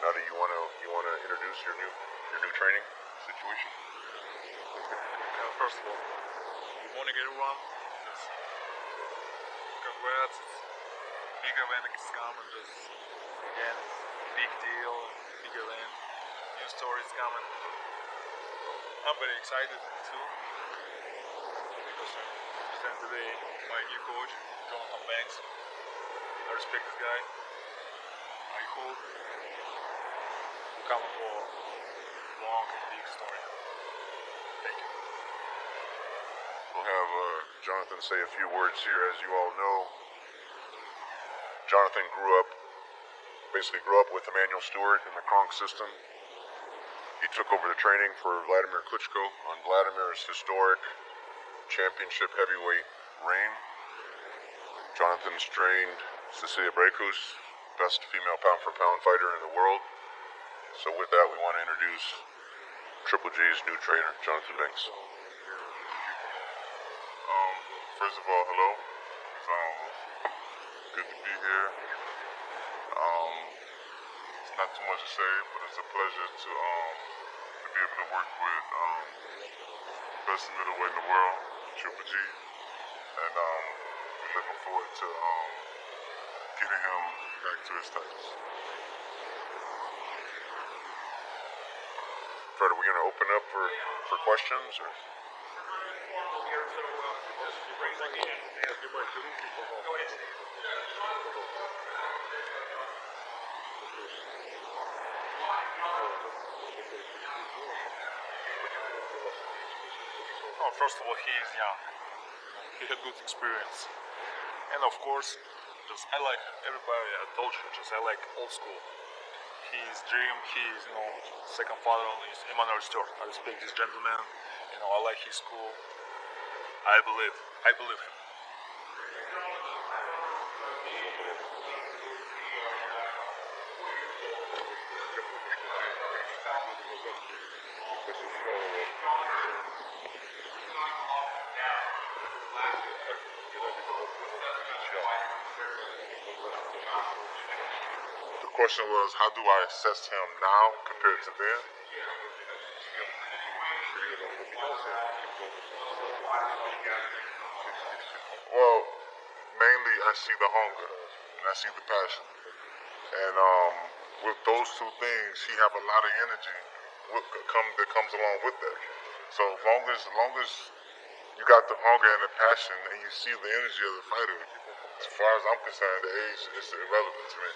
Gennady, you wanna introduce your new training situation? First of all, good morning everyone. Just congrats. It's big event is coming. Just again, big deal, big event. New stories coming. I'm very excited too because I'm presenting today my new coach, Jonathan Banks. I respect this guy. I hope we're coming for a long and big story. Thank you. We'll have Jonathan say a few words here. As you all know, Jonathan basically grew up with Emmanuel Stewart in the Kronk system. He took over the training for Vladimir Klitschko on Vladimir's historic championship heavyweight reign. Jonathan's trained Cecilia Brækhus, best female pound-for-pound fighter in the world. So with that, we want to introduce Triple G's new trainer, Jonathan Banks. First of all, hello. It's good to be here. It's not too much to say, but it's a pleasure to be able to work with best middleweight in the world, Triple G, and we're looking forward to getting him back to his titles. Fred, are we going to open up for questions? Or? Oh, first of all, he is young. He had good experience, and of course, I like everybody. I told you, I like old school. His dream, his second father is Emmanuel Stewart. I respect this gentleman. I like his school. I believe him. The question was, how do I assess him now compared to then? Well, mainly I see the hunger and I see the passion. And with those two things, he have a lot of energy that comes along with that. So as long as you got the hunger and the passion and you see the energy of the fighter, as far as I'm concerned, the age is irrelevant to me.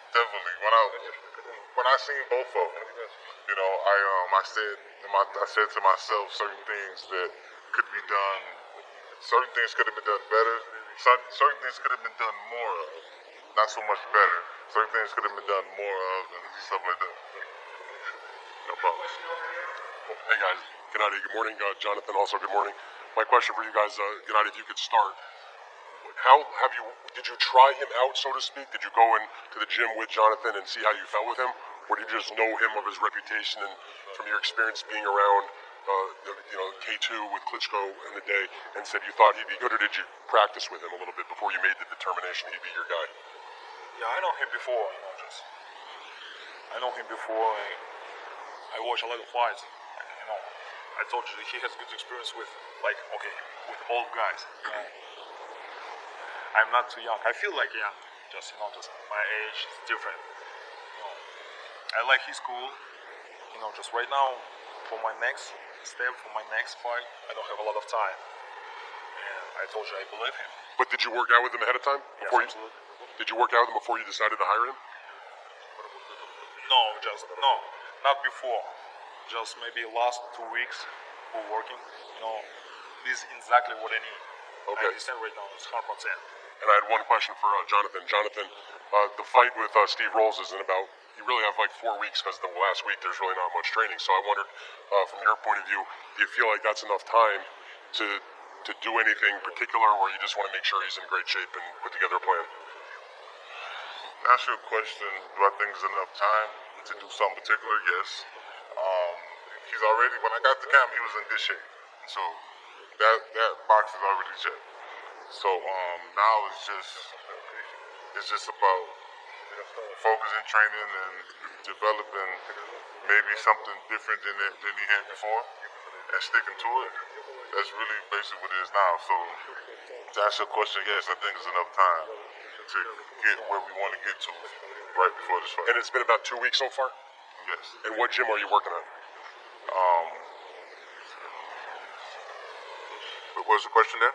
Definitely. When I seen both of them, I said to myself certain things that could be done. Certain things could have been done better. Certain things could have been done more of. Not so much better. Certain things could have been done more of and stuff like that. No problem. Hey guys, Gennady, good morning. Jonathan, also good morning. My question for you guys, Gennady, if you could start. Did you try him out, so to speak? Did you go into the gym with Jonathan and see how you felt with him? Or did you just know him of his reputation and from your experience being around, K2 with Klitschko in the day and said you thought he'd be good, or did you practice with him a little bit before you made the determination he'd be your guy? Yeah, I know him before, I know him before. I watch a lot of fights. I told you that he has good experience with old guys. I'm not too young. I feel like young. Just my age is different. I like his school. Just right now, for my next step, for my next fight, I don't have a lot of time. And I told you I believe him. But did you work out with him ahead of time? Yes, absolutely. Did you work out with him before you decided to hire him? No, not before. Just maybe last 2 weeks we're working. This is exactly what I need. Okay. I understand right now, it's 100%. And I had one question for Jonathan. Jonathan, the fight with Steve Rolls is in about, you really have 4 weeks because the last week there's really not much training. So I wondered, from your point of view, do you feel like that's enough time to do anything particular, or you just want to make sure he's in great shape and put together a plan? To answer your question, do I think it's enough time to do something particular? Yes. he's already, when I got to camp, he was in good shape. So that box is already checked. So now it's just about focusing, training, and developing maybe something different than he had before, and sticking to it. That's really basically what it is now. So to answer your question, yes, I think it's enough time to get where we want to get to right before this fight. And it's been about 2 weeks so far? Yes. And what gym are you working at? What was the question there?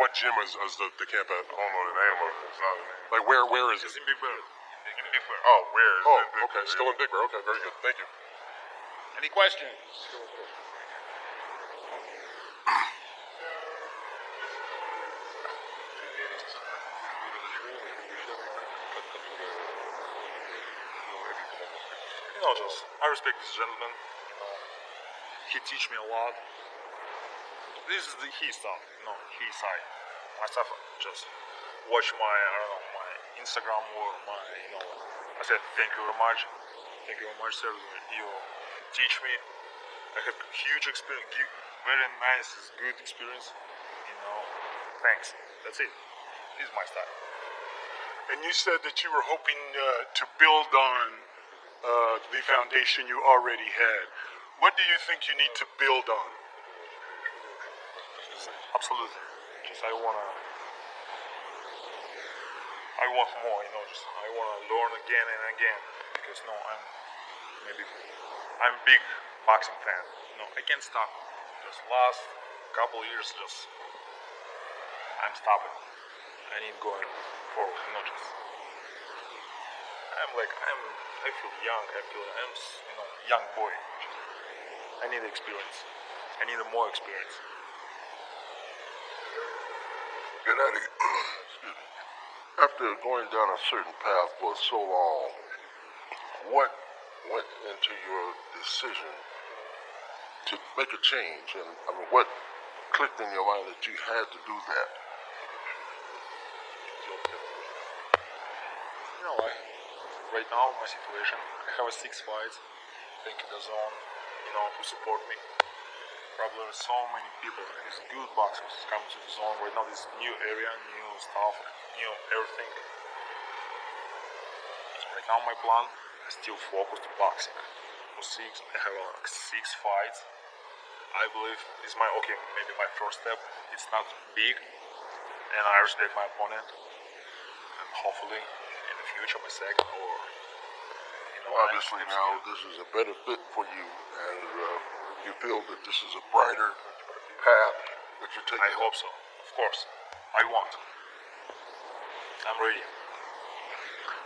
What gym is the camp at? I don't know the name of it. It's not the name. Like where is it? In Big Bear. In Big Bear. Oh, where is Oh, it? Big okay, Bear, still yeah. in Big Bear. Okay, very good. Thank you. Any questions? Just I respect this gentleman. He teach me a lot. This is his stuff, his side. My stuff, just watch my Instagram or my I said thank you very much. Thank you very much, sir. You teach me. I have huge experience, very nice, good experience. Thanks. That's it. This is my style. And you said that you were hoping to build on the foundation you already had. What do you think you need to build on? Absolutely. Just I want more, just I wanna learn again and again. Because I'm big boxing fan. I can't stop. Just last couple years I'm stopping. I need going forward, I feel young, I'm young boy. I need experience. I need more experience. Gennady, after going down a certain path for so long, what went into your decision to make a change? And I mean, what clicked in your mind that you had to do that? Right now, my situation, I have 6 fights. Thank you, the zone, who support me. Probably so many people, these good boxers coming to the zone. Right now, this new area, new stuff, new everything. Right now, my plan is still focused on boxing. For 6, I have 6 fights. I believe this is maybe my first step. It's not big, and I respect my opponent. And hopefully, in the future, my second or Obviously now this is a better fit for you, and you feel that this is a brighter path that you're taking. I hope so. Of course. I want. I'm ready.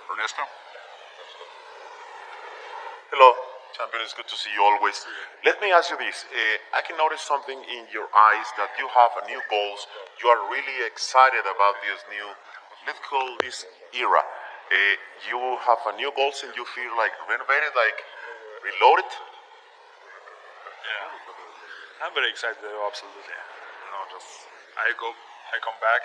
Ernesto? Hello, champion. It's good to see you always. Let me ask you this. I can notice something in your eyes that you have a new goals. You are really excited about this new, let's call this era. You have a new goals and you feel like renovated, like reloaded? Yeah. I'm very excited, absolutely. I come back.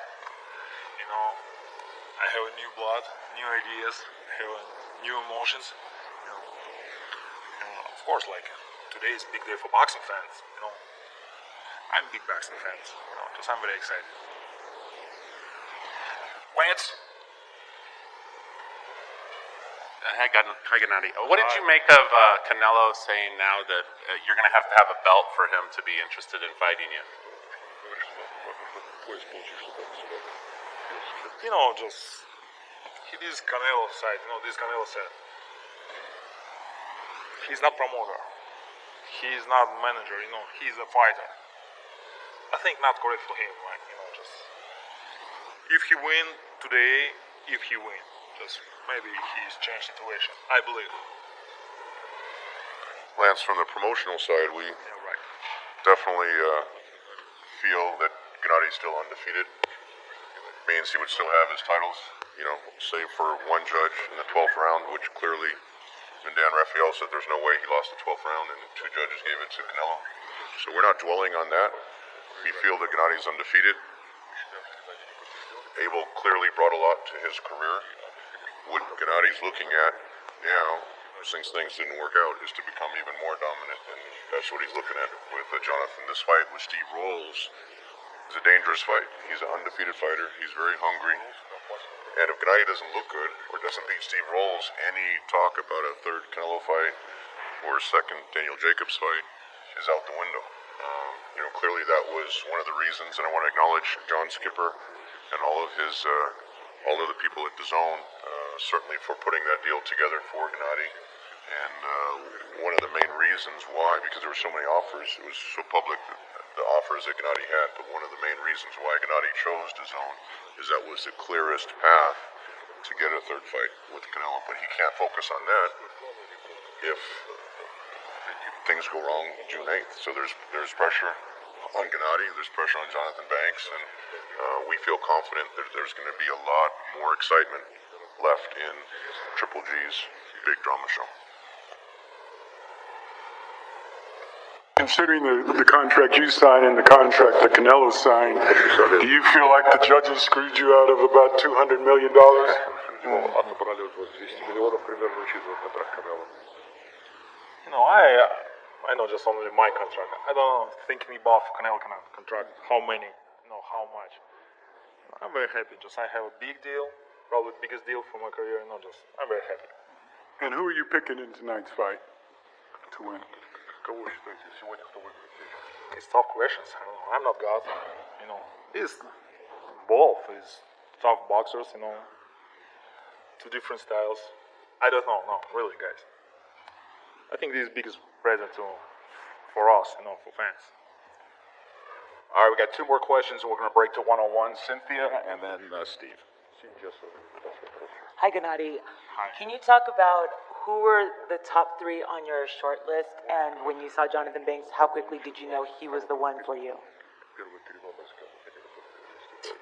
I have a new blood, new ideas, I have new emotions. Of course, today is a big day for boxing fans. I'm big boxing fans. Just I'm very excited. Lance. Hi, Gennady. What did you make of Canelo saying now that you're going to have a belt for him to be interested in fighting you? This Canelo side, this Canelo said. He's not promoter. He's not manager, he's a fighter. I think not correct for him, if he win today, just maybe he's changed situation. I believe. Lance, from the promotional side, we Yeah, right. definitely feel that Gennady's still undefeated. Means he would still have his titles, save for one judge in the 12th round, which clearly Dan Raphael said there's no way he lost the 12th round, and 2 judges gave it to Canelo. So we're not dwelling on that. We feel that Gennady's undefeated. Abel clearly brought a lot to his career. What Gennady's looking at now since things didn't work out, is to become even more dominant, and that's what he's looking at with Jonathan. This fight with Steve Rolls is a dangerous fight. He's an undefeated fighter. He's very hungry. And if Gennady doesn't look good or doesn't beat Steve Rolls, any talk about a third Canelo fight or a second Daniel Jacobs fight is out the window. Clearly that was one of the reasons, and I want to acknowledge John Skipper and all of the people at DAZN, certainly for putting that deal together for Gennady. And one of the main reasons why, because there were so many offers, it was so public, the offers that Gennady had, but one of the main reasons why Gennady chose DAZN is that was the clearest path to get a third fight with Canelo. But he can't focus on that if things go wrong June 8th. So there's pressure on Gennady, there's pressure on Jonathan Banks, and we feel confident that there's going to be a lot more excitement left in Triple G's big drama show. Considering the contract you signed and the contract that Canelo signed, do you feel like the judges screwed you out of about $200 million? I know just only my contract. I don't think about Canelo contract, how many, how much. I'm very happy. Just I have a big deal, probably the biggest deal for my career. I'm very happy. And who are you picking in tonight's fight to win? It's tough questions. I don't know. I'm not God. It's both. It's tough boxers. Two different styles. I don't know. No, really, guys. I think this is the biggest present for us, for fans. All right, we got two more questions, and we're going to break to one-on-one. Cynthia, and then Steve. Hi, Gennady. Hi. Can you talk about who were the top three on your short list, and when you saw Jonathan Banks, how quickly did you know he was the one for you?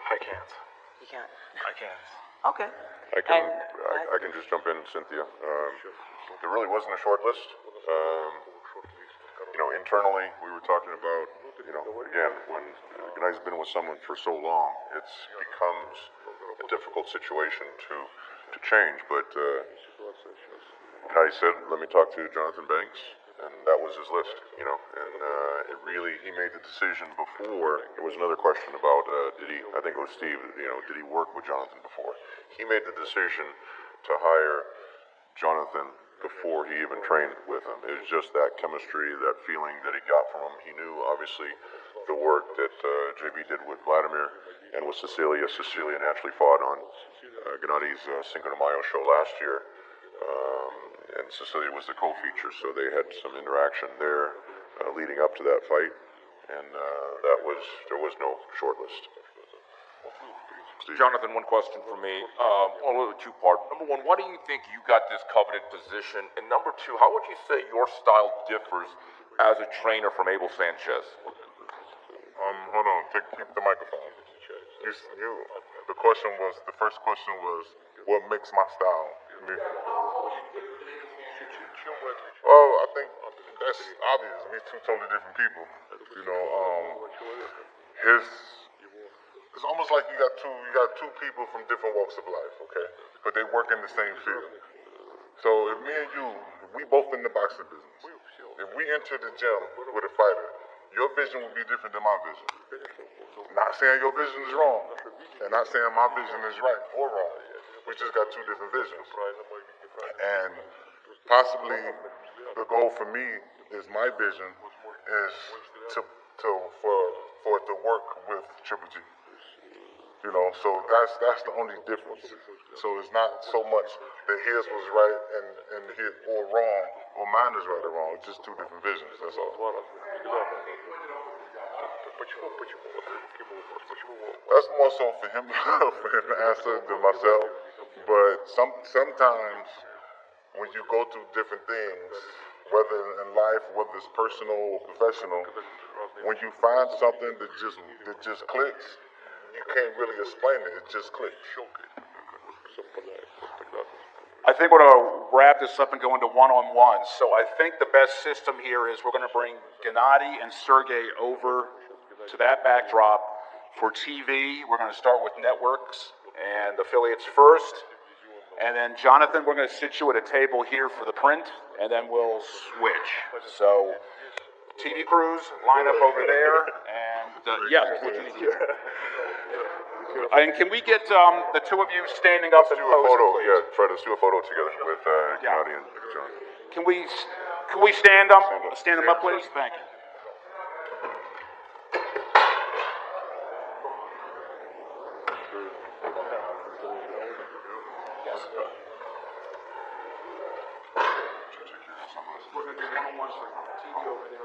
I can't. You can't. I can't. Okay. I can just jump in, Cynthia. There really wasn't a short list. Internally, we were talking about, again, when Gennady's been with someone for so long, it becomes a difficult situation to change. But Gennady said, let me talk to Jonathan Banks, and that was his list, and he made the decision before. There was another question about, I think it was Steve, did he work with Jonathan before? He made the decision to hire Jonathan before he even trained with him. It was just that chemistry, that feeling that he got from him. He knew, obviously, the work that JB did with Vladimir and with Cecilia. Cecilia naturally fought on Gennady's Cinco de Mayo show last year, and Cecilia was the co-feature, so they had some interaction there leading up to that fight, and there was no short list. Jonathan, one question for me, a little two-part. Number one, why do you think you got this coveted position? And number two, how would you say your style differs as a trainer from Abel Sanchez? Hold on, keep the microphone. The first question was, what makes my style different? Well, I think that's obvious. We're two totally different people. It's almost like you got two people from different walks of life, okay? But they work in the same field. So if me and you, we both in the boxing business. If we enter the gym with a fighter, your vision will be different than my vision. Not saying your vision is wrong, and not saying my vision is right or wrong. We just got two different visions. And possibly the goal for me is my vision is for it to work with Triple G. So that's the only difference. So it's not so much that his was right and his or wrong, or mine is right or wrong. It's just two different visions. That's all. That's more so for him to answer than myself. But sometimes when you go through different things, whether in life, whether it's personal or professional, when you find something that just clicks, you can't really explain it. It just clicks. I think we're going to wrap this up and go into one-on-one. So I think the best system here is we're going to bring Gennady and Sergey over to that backdrop. For TV, we're going to start with networks and affiliates first, And then Jonathan, we're going to sit you at a table here for the print, and then we'll switch. So TV crews, line up over there, and yeah, what you need here. And can we get the two of you standing up and Do a photo, posing, please? yeah, Fred, let's do a photo together with Gennady and John. Can we stand up? Stand them up, please. Thank you. We're going to do one-on-one for TV over there.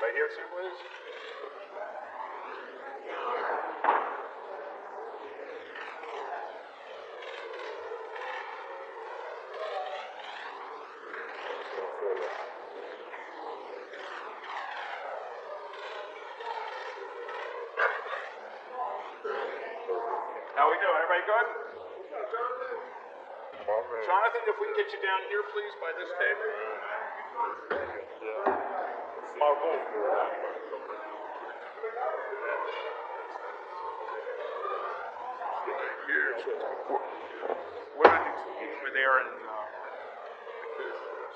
Right here, too, please. How we doing? Everybody good? Jonathan, if we can get you down here, please, by this table. We're going to do over there. And,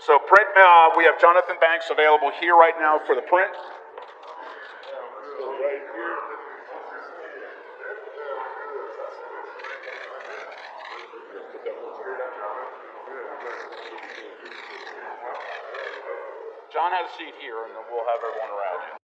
so print, we have Jonathan Banks available here right now for the print. John has a seat here, and then we'll have everyone around you.